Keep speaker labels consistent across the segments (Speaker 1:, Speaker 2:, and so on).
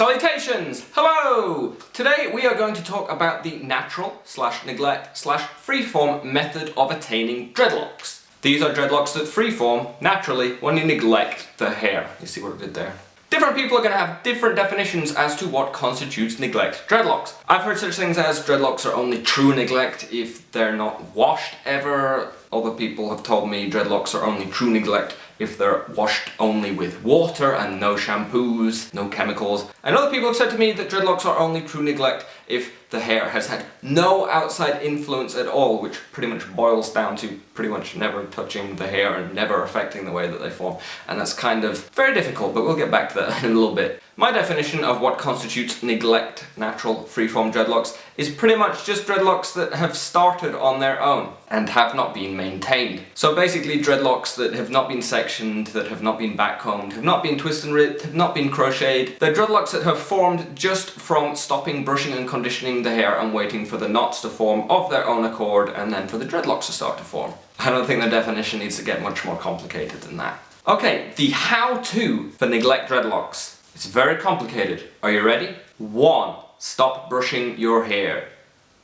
Speaker 1: Salutations! Hello! Today we are going to talk about the natural / neglect / freeform method of attaining dreadlocks. These are dreadlocks that freeform naturally when you neglect the hair. You see what I did there? Different people are going to have different definitions as to what constitutes neglect dreadlocks. I've heard such things as dreadlocks are only true neglect if they're not washed ever. Other people have told me dreadlocks are only true neglect if they're washed only with water and no shampoos, no chemicals. And other people have said to me that dreadlocks are only true neglect if the hair has had no outside influence at all, which pretty much boils down to pretty much never touching the hair and never affecting the way that they form. And that's kind of very difficult, but we'll get back to that in a little bit. My definition of what constitutes neglect natural freeform dreadlocks is pretty much just dreadlocks that have started on their own and have not been maintained. So basically dreadlocks that have not been sectioned, that have not been backcombed, have not been twisted and ripped, have not been crocheted. They're dreadlocks that have formed just from stopping brushing and conditioning the hair and waiting for the knots to form of their own accord and then for the dreadlocks to start to form. I don't think the definition needs to get much more complicated than that. Okay, the how-to for neglect dreadlocks. It's very complicated. Are you ready? 1. Stop brushing your hair.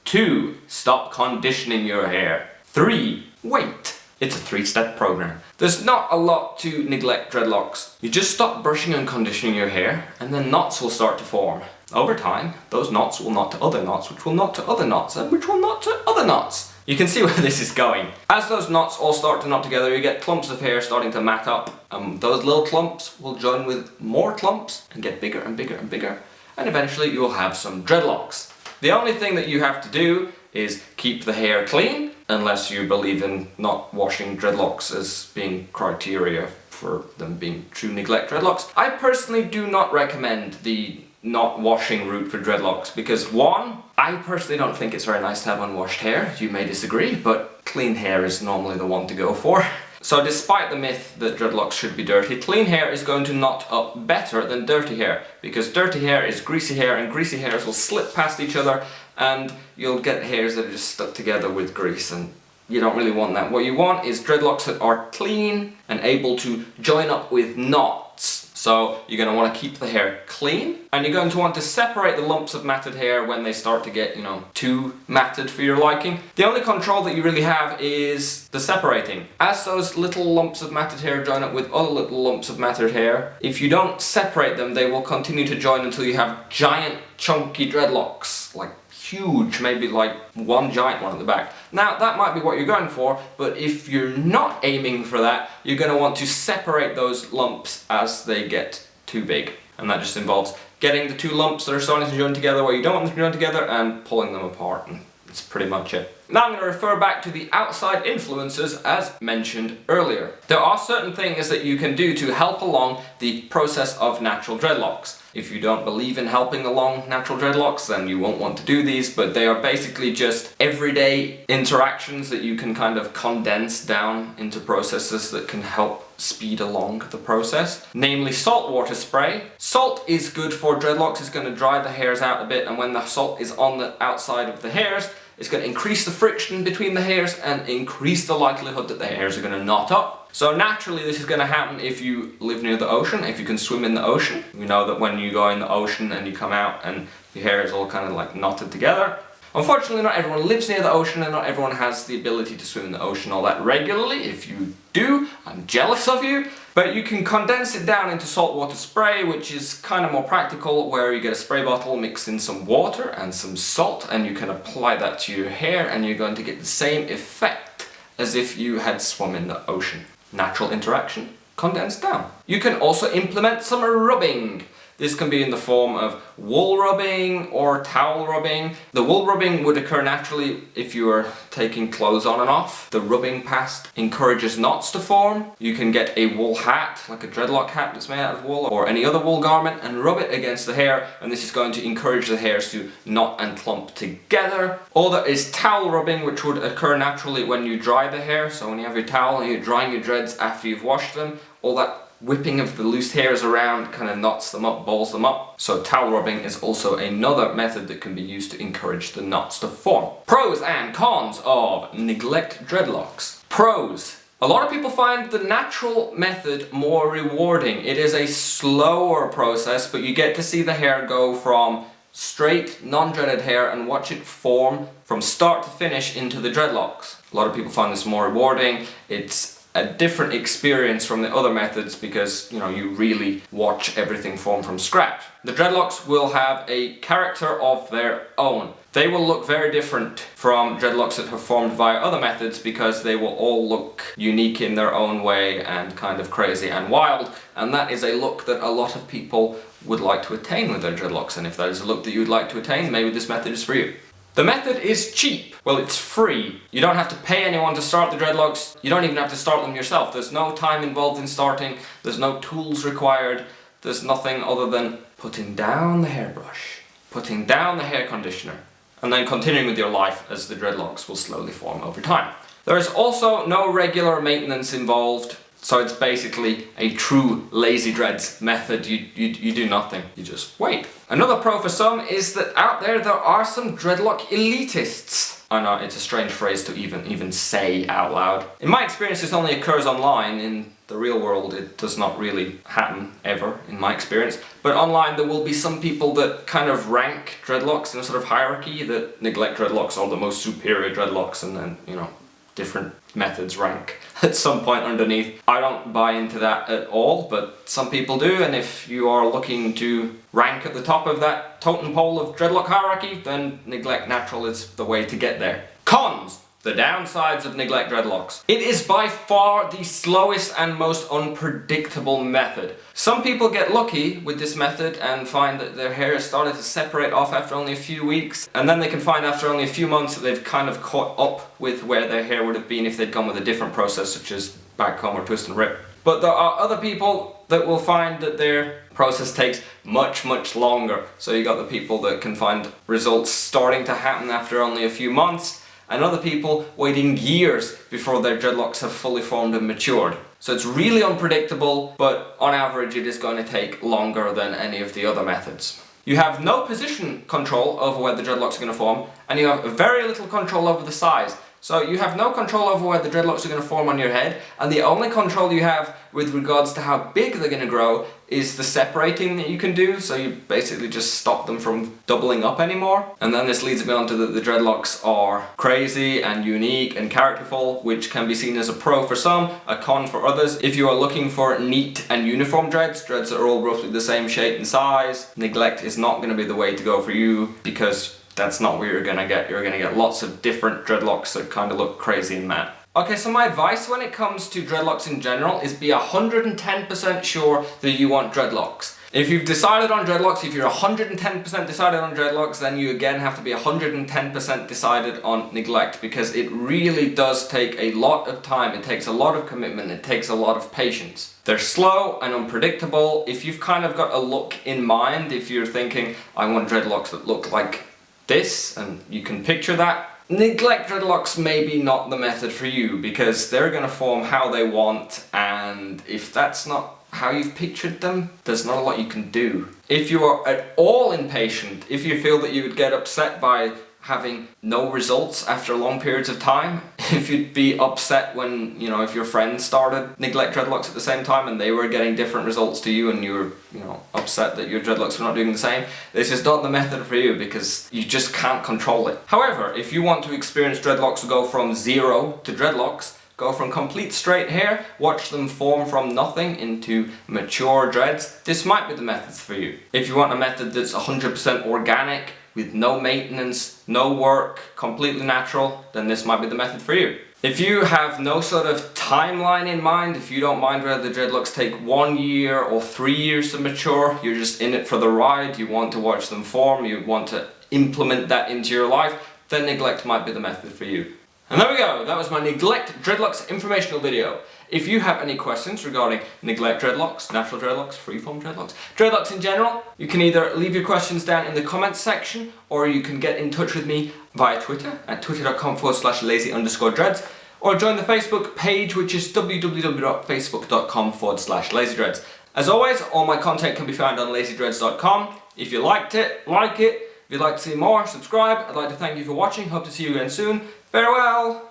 Speaker 1: 2. Stop conditioning your hair. 3. Wait. It's a 3-step program. There's not a lot to neglect dreadlocks. You just stop brushing and conditioning your hair and then knots will start to form. Over time, those knots will knot to other knots, which will knot to other knots, and which will knot to other knots. You can see where this is going. As those knots all start to knot together, you get clumps of hair starting to mat up. Those little clumps will join with more clumps and get bigger and bigger and bigger. And eventually you will have some dreadlocks. The only thing that you have to do is keep the hair clean, unless you believe in not washing dreadlocks as being criteria for them being true neglect dreadlocks. I personally do not recommend the not washing route for dreadlocks because 1, I personally don't think it's very nice to have unwashed hair. You may disagree, but clean hair is normally the one to go for. So despite the myth that dreadlocks should be dirty, clean hair is going to knot up better than dirty hair because dirty hair is greasy hair and greasy hairs will slip past each other and you'll get hairs that are just stuck together with grease and you don't really want that. What you want is dreadlocks that are clean and able to join up with knots. So you're going to want to keep the hair clean and you're going to want to separate the lumps of matted hair when they start to get, too matted for your liking. The only control that you really have is the separating. As those little lumps of matted hair join up with other little lumps of matted hair, if you don't separate them, they will continue to join until you have giant chunky dreadlocks, like huge, maybe like one giant one at the back. Now that might be what you're going for, but if you're not aiming for that, you're going to want to separate those lumps as they get too big. And that just involves getting the two lumps that are starting to join together where you don't want them to join together and pulling them apart, and that's pretty much it. Now I'm going to refer back to the outside influences as mentioned earlier. There are certain things that you can do to help along the process of natural dreadlocks. If you don't believe in helping along natural dreadlocks, then you won't want to do these, but they are basically just everyday interactions that you can kind of condense down into processes that can help speed along the process. Namely saltwater spray. Salt is good for dreadlocks, it's going to dry the hairs out a bit, and when the salt is on the outside of the hairs, it's going to increase the friction between the hairs and increase the likelihood that the hairs are going to knot up. So naturally this is going to happen if you live near the ocean, if you can swim in the ocean. You know that when you go in the ocean and you come out and your hair is all kind of like knotted together. Unfortunately not everyone lives near the ocean and not everyone has the ability to swim in the ocean all that regularly. If you do, I'm jealous of you. But you can condense it down into saltwater spray, which is kind of more practical, where you get a spray bottle, mix in some water and some salt, and you can apply that to your hair and you're going to get the same effect as if you had swum in the ocean. Natural interaction, condensed down. You can also implement some rubbing. This can be in the form of wool rubbing or towel rubbing. The wool rubbing would occur naturally if you are taking clothes on and off. The rubbing past encourages knots to form. You can get a wool hat, like a dreadlock hat that's made out of wool, or any other wool garment, and rub it against the hair, and this is going to encourage the hairs to knot and clump together. Or there is towel rubbing, which would occur naturally when you dry the hair. So when you have your towel and you're drying your dreads after you've washed them, all that whipping of the loose hairs around kind of knots them up, balls them up. So towel rubbing is also another method that can be used to encourage the knots to form. Pros and cons of neglect dreadlocks. Pros. A lot of people find the natural method more rewarding. It is a slower process, but you get to see the hair go from straight, non-dreaded hair and watch it form from start to finish into the dreadlocks. A lot of people find this more rewarding. It's a different experience from the other methods because, you know, you really watch everything form from scratch. The dreadlocks will have a character of their own. They will look very different from dreadlocks that have formed via other methods because they will all look unique in their own way and kind of crazy and wild, and that is a look that a lot of people would like to attain with their dreadlocks, and if that is a look that you would like to attain, maybe this method is for you. The method is cheap. Well, it's free. You don't have to pay anyone to start the dreadlocks. You don't even have to start them yourself. There's no time involved in starting. There's no tools required. There's nothing other than putting down the hairbrush, putting down the hair conditioner, and then continuing with your life as the dreadlocks will slowly form over time. There is also no regular maintenance involved, so it's basically a true lazy dreads method. You do nothing, you just wait. Another pro for some is that out there are some dreadlock elitists. I know, it's a strange phrase to even say out loud. In my experience, this only occurs online. In the real world, it does not really happen ever, in my experience. But online, there will be some people that kind of rank dreadlocks in a sort of hierarchy, that Neglect Dreadlocks are the most superior dreadlocks, and then, you know, different methods rank at some point underneath. I don't buy into that at all, but some people do, and if you are looking to rank at the top of that totem pole of dreadlock hierarchy, then Neglect Natural is the way to get there. Cons! The downsides of Neglect Dreadlocks. It is by far the slowest and most unpredictable method. Some people get lucky with this method and find that their hair has started to separate off after only a few weeks, and then they can find after only a few months that they've kind of caught up with where their hair would have been if they'd gone with a different process, such as backcomb or twist and rip. But there are other people that will find that their process takes much longer. So you got the people that can find results starting to happen after only a few months, and other people waiting years before their dreadlocks have fully formed and matured. So it's really unpredictable, but on average it is going to take longer than any of the other methods. You have no position control over where the dreadlocks are going to form, and you have very little control over the size. So you have no control over where the dreadlocks are going to form on your head, and the only control you have with regards to how big they're going to grow is the separating that you can do, so you basically just stop them from doubling up anymore. And then this leads me on to that the dreadlocks are crazy and unique and characterful, which can be seen as a pro for some, a con for others. If you are looking for neat and uniform dreads that are all roughly the same shape and size, Neglect is not going to be the way to go for you, because that's not what you're gonna get. You're gonna get lots of different dreadlocks that kind of look crazy and mad. Okay, so my advice when it comes to dreadlocks in general is be 110% sure that you want dreadlocks. If you've decided on dreadlocks, if you're 110% decided on dreadlocks, then you again have to be 110% decided on Neglect, because it really does take a lot of time. It takes a lot of commitment. It takes a lot of patience. They're slow and unpredictable. If you've kind of got a look in mind, if you're thinking, I want dreadlocks that look like this, and you can picture that, Neglect Dreadlocks may be not the method for you, because they're going to form how they want, and if that's not how you've pictured them, there's not a lot you can do. If you are at all impatient, if you feel that you would get upset by having no results after long periods of time, if you'd be upset when, you know, if your friends started Neglect Dreadlocks at the same time and they were getting different results to you and you were, you know, upset that your dreadlocks were not doing the same, this is not the method for you, because you just can't control it. However, if you want to experience dreadlocks go from zero to dreadlocks, go from complete straight hair, watch them form from nothing into mature dreads, this might be the methods for you. If you want a method that's 100% organic, with no maintenance, no work, completely natural, then this might be the method for you. If you have no sort of timeline in mind, if you don't mind whether the dreadlocks take 1 year or 3 years to mature, you're just in it for the ride, you want to watch them form, you want to implement that into your life, then Neglect might be the method for you. And there we go, that was my Neglect Dreadlocks informational video. If you have any questions regarding Neglect Dreadlocks, natural dreadlocks, freeform dreadlocks, dreadlocks in general, you can either leave your questions down in the comments section, or you can get in touch with me via Twitter at twitter.com/lazy_dreads, or join the Facebook page, which is www.facebook.com/lazydreads. As always, all my content can be found on lazydreads.com. If you liked it, like it. If you'd like to see more, subscribe. I'd like to thank you for watching. Hope to see you again soon. Farewell!